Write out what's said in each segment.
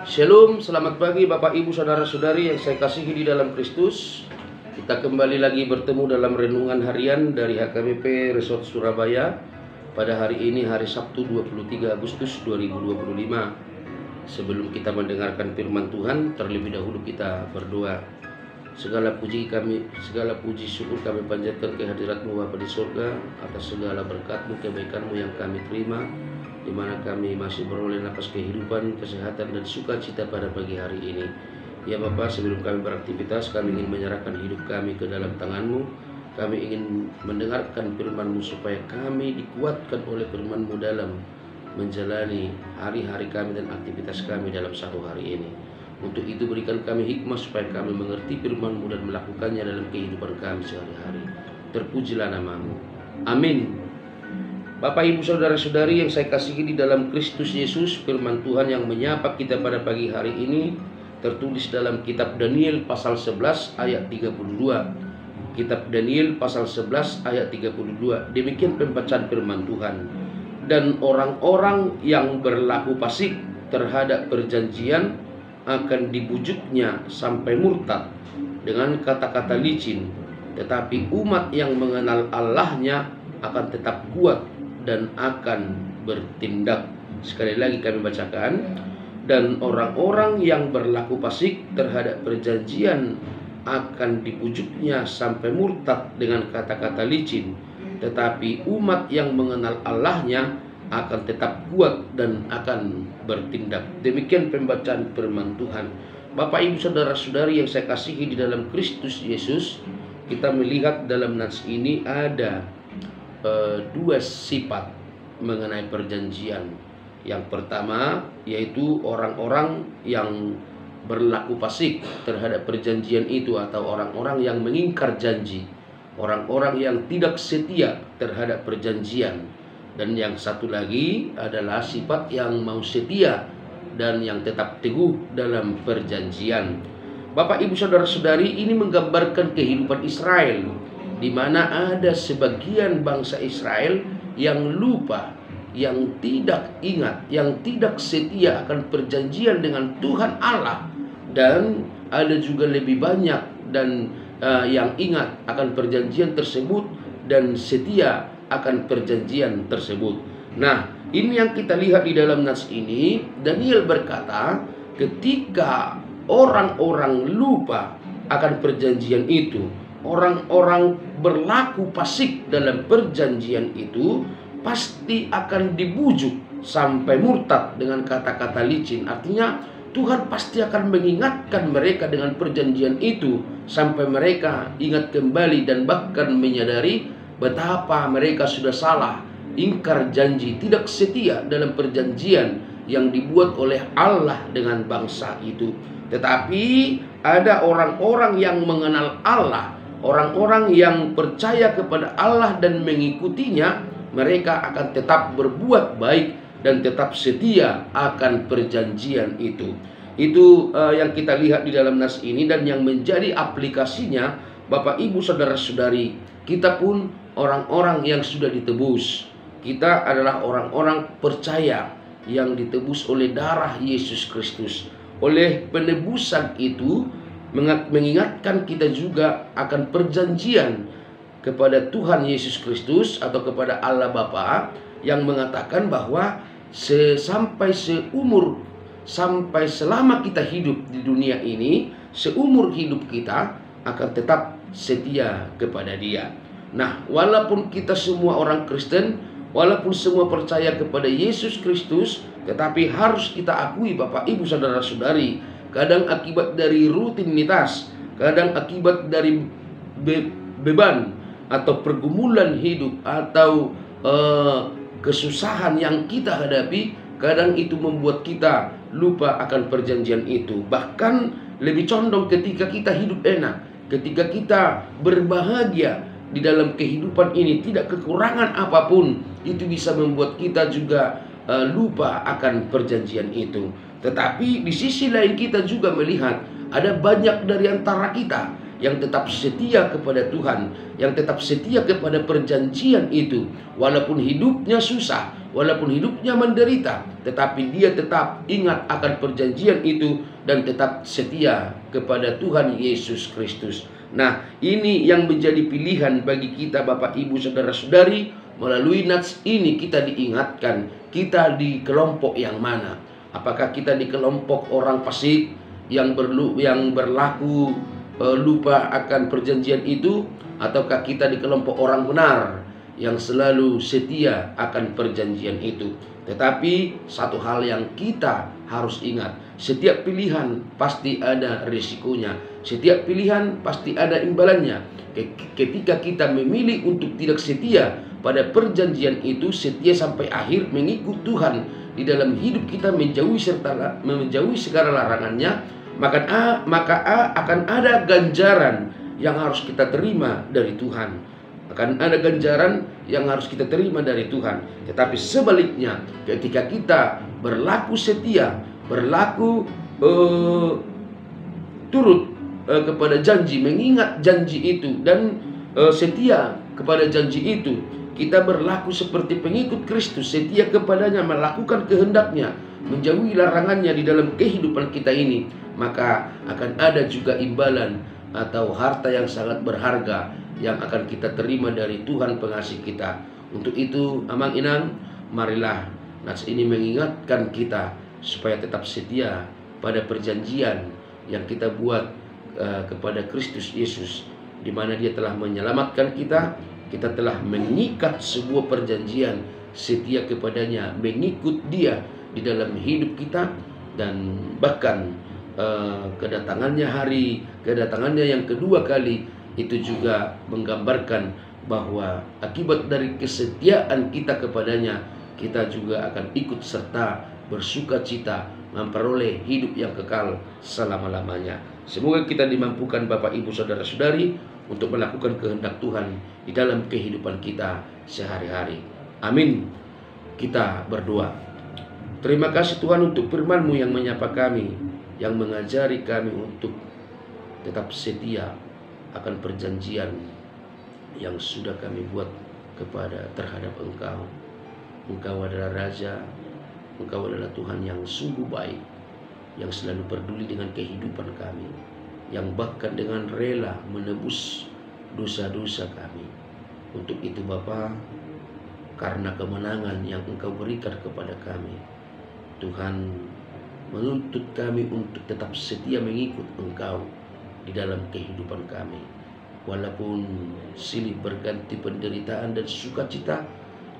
Shalom, selamat pagi Bapak Ibu Saudara-saudari yang saya kasihi di dalam Kristus. Kita kembali lagi bertemu dalam renungan harian dari HKBP Resort Surabaya pada hari ini, hari Sabtu 23 Agustus 2025. Sebelum kita mendengarkan firman Tuhan, terlebih dahulu kita berdoa. Segala puji syukur kami panjatkan kehadirat-Mu Bapa di surga atas segala berkat-Mu, kebaikan-Mu yang kami terima, di mana kami masih beroleh napas kehidupan, kesehatan, dan sukacita pada pagi hari ini. Ya Bapa, sebelum kami beraktivitas, kami ingin menyerahkan hidup kami ke dalam tangan-Mu. Kami ingin mendengarkan firman-Mu supaya kami dikuatkan oleh firman-Mu dalam menjalani hari-hari kami dan aktivitas kami dalam satu hari ini. Untuk itu berikan kami hikmah supaya kami mengerti firman-Mu dan melakukannya dalam kehidupan kami sehari-hari. Terpujilah nama-Mu. Amin. Bapak Ibu Saudara-saudari yang saya kasihi di dalam Kristus Yesus, firman Tuhan yang menyapa kita pada pagi hari ini tertulis dalam kitab Daniel pasal 11 ayat 32. Kitab Daniel pasal 11 ayat 32. Demikian pembacaan firman Tuhan. Dan orang-orang yang berlaku fasik terhadap perjanjian akan dibujuknya sampai murtad dengan kata-kata licin, tetapi umat yang mengenal Allahnya akan tetap kuat dan akan bertindak. Sekali lagi kami bacakan. Dan orang-orang yang berlaku fasik terhadap perjanjian akan dibujuknya sampai murtad dengan kata-kata licin, tetapi umat yang mengenal Allahnya akan tetap kuat dan akan bertindak. Demikian pembacaan firman Tuhan. Bapak Ibu Saudara-saudari yang saya kasihi di dalam Kristus Yesus, kita melihat dalam nas ini ada dua sifat mengenai perjanjian. Yang pertama yaitu orang-orang yang berlaku fasik terhadap perjanjian itu, atau orang-orang yang mengingkar janji, orang-orang yang tidak setia terhadap perjanjian. Dan yang satu lagi adalah sifat yang mau setia dan yang tetap teguh dalam perjanjian. Bapak Ibu Saudara-saudari, ini menggambarkan kehidupan Israel, di mana ada sebagian bangsa Israel yang lupa, yang tidak ingat, yang tidak setia akan perjanjian dengan Tuhan Allah, dan ada juga lebih banyak dan yang ingat akan perjanjian tersebut dan setia akan perjanjian tersebut. Nah, ini yang kita lihat di dalam nas ini. Daniel berkata, ketika orang-orang lupa akan perjanjian itu, orang-orang berlaku fasik dalam perjanjian itu, pasti akan dibujuk sampai murtad dengan kata-kata licin. Artinya Tuhan pasti akan mengingatkan mereka dengan perjanjian itu sampai mereka ingat kembali dan bahkan menyadari betapa mereka sudah salah, ingkar janji, tidak setia dalam perjanjian yang dibuat oleh Allah dengan bangsa itu. Tetapi ada orang-orang yang mengenal Allah, orang-orang yang percaya kepada Allah dan mengikutinya, mereka akan tetap berbuat baik dan tetap setia akan perjanjian itu. Itu yang kita lihat di dalam nas ini, dan yang menjadi aplikasinya, Bapak Ibu Saudara-saudari, kita pun orang-orang yang sudah ditebus. Kita adalah orang-orang percaya yang ditebus oleh darah Yesus Kristus. Oleh penebusan itu mengingatkan kita juga akan perjanjian kepada Tuhan Yesus Kristus atau kepada Allah Bapa, yang mengatakan bahwa sampai selama kita hidup di dunia ini, seumur hidup kita akan tetap setia kepada Dia. Nah, walaupun kita semua orang Kristen, walaupun semua percaya kepada Yesus Kristus, tetapi harus kita akui Bapak Ibu Saudara-saudari, kadang akibat dari rutinitas, kadang akibat dari beban atau pergumulan hidup atau kesusahan yang kita hadapi, kadang itu membuat kita lupa akan perjanjian itu. Bahkan lebih condong ketika kita hidup enak, ketika kita berbahagia di dalam kehidupan ini, tidak kekurangan apapun, itu bisa membuat kita juga lupa akan perjanjian itu. Tetapi di sisi lain kita juga melihat ada banyak dari antara kita yang tetap setia kepada Tuhan, yang tetap setia kepada perjanjian itu, walaupun hidupnya susah, walaupun hidupnya menderita, tetapi dia tetap ingat akan perjanjian itu dan tetap setia kepada Tuhan Yesus Kristus. Nah, ini yang menjadi pilihan bagi kita Bapak Ibu Saudara-saudari. Melalui nats ini kita diingatkan, kita di kelompok yang mana. Apakah kita di kelompok orang fasik yang berlaku lupa akan perjanjian itu, ataukah kita di kelompok orang benar yang selalu setia akan perjanjian itu? Tetapi satu hal yang kita harus ingat, setiap pilihan pasti ada risikonya, setiap pilihan pasti ada imbalannya. Ketika kita memilih untuk tidak setia pada perjanjian itu, setia sampai akhir mengikut Tuhan di dalam hidup kita, menjauhi segala larangannya, maka akan ada ganjaran yang harus kita terima dari Tuhan. Akan ada ganjaran yang harus kita terima dari Tuhan. Tetapi sebaliknya, ketika kita berlaku setia, berlaku turut kepada janji, mengingat janji itu, dan setia kepada janji itu, kita berlaku seperti pengikut Kristus, setia kepadanya, melakukan kehendaknya, menjauhi larangannya di dalam kehidupan kita ini, maka akan ada juga imbalan atau harta yang sangat berharga yang akan kita terima dari Tuhan pengasih kita. Untuk itu, Amang Inang, marilah nats ini mengingatkan kita supaya tetap setia pada perjanjian yang kita buat kepada Kristus Yesus, di mana Dia telah menyelamatkan kita. Kita telah mengikat sebuah perjanjian setia kepadanya, mengikut Dia di dalam hidup kita, dan bahkan kedatangannya yang kedua kali itu juga menggambarkan bahwa akibat dari kesetiaan kita kepadanya, kita juga akan ikut serta bersuka cita memperoleh hidup yang kekal selama-lamanya. Semoga kita dimampukan Bapak Ibu Saudara-saudari untuk melakukan kehendak Tuhan di dalam kehidupan kita sehari-hari. Amin. Kita berdoa. Terima kasih Tuhan untuk firman-Mu yang menyapa kami, yang mengajari kami untuk tetap setia akan perjanjian yang sudah kami buat terhadap Engkau. Engkau adalah Raja, Engkau adalah Tuhan yang sungguh baik, yang selalu peduli dengan kehidupan kami, yang bahkan dengan rela menebus dosa-dosa kami. Untuk itu Bapa, karena kemenangan yang Engkau berikan kepada kami, Tuhan menuntut kami untuk tetap setia mengikut Engkau di dalam kehidupan kami. Walaupun silih berganti penderitaan dan sukacita,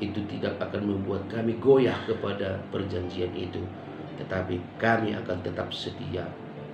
itu tidak akan membuat kami goyah kepada perjanjian itu. Tetapi kami akan tetap setia.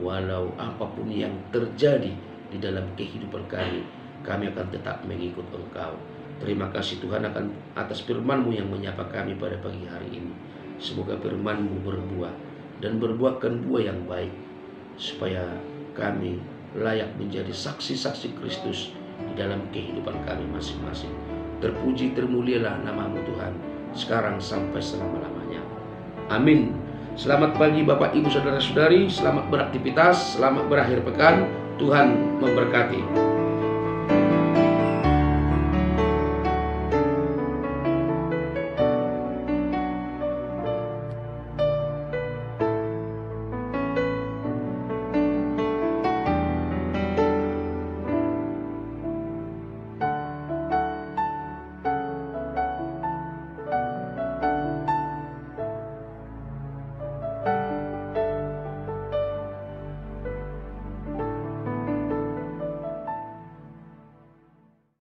Walau apapun yang terjadi di dalam kehidupan kami akan tetap mengikut Engkau. Terima kasih Tuhan atas firman-Mu yang menyapa kami pada pagi hari ini. Semoga firman-Mu berbuah dan berbuahkan buah yang baik, supaya kami layak menjadi saksi-saksi Kristus di dalam kehidupan kami masing-masing. Terpuji termulialah nama-Mu Tuhan, sekarang sampai selama-lamanya. Amin. Selamat pagi Bapak Ibu Saudara-saudari, selamat beraktivitas, selamat berakhir pekan. Tuhan memberkati.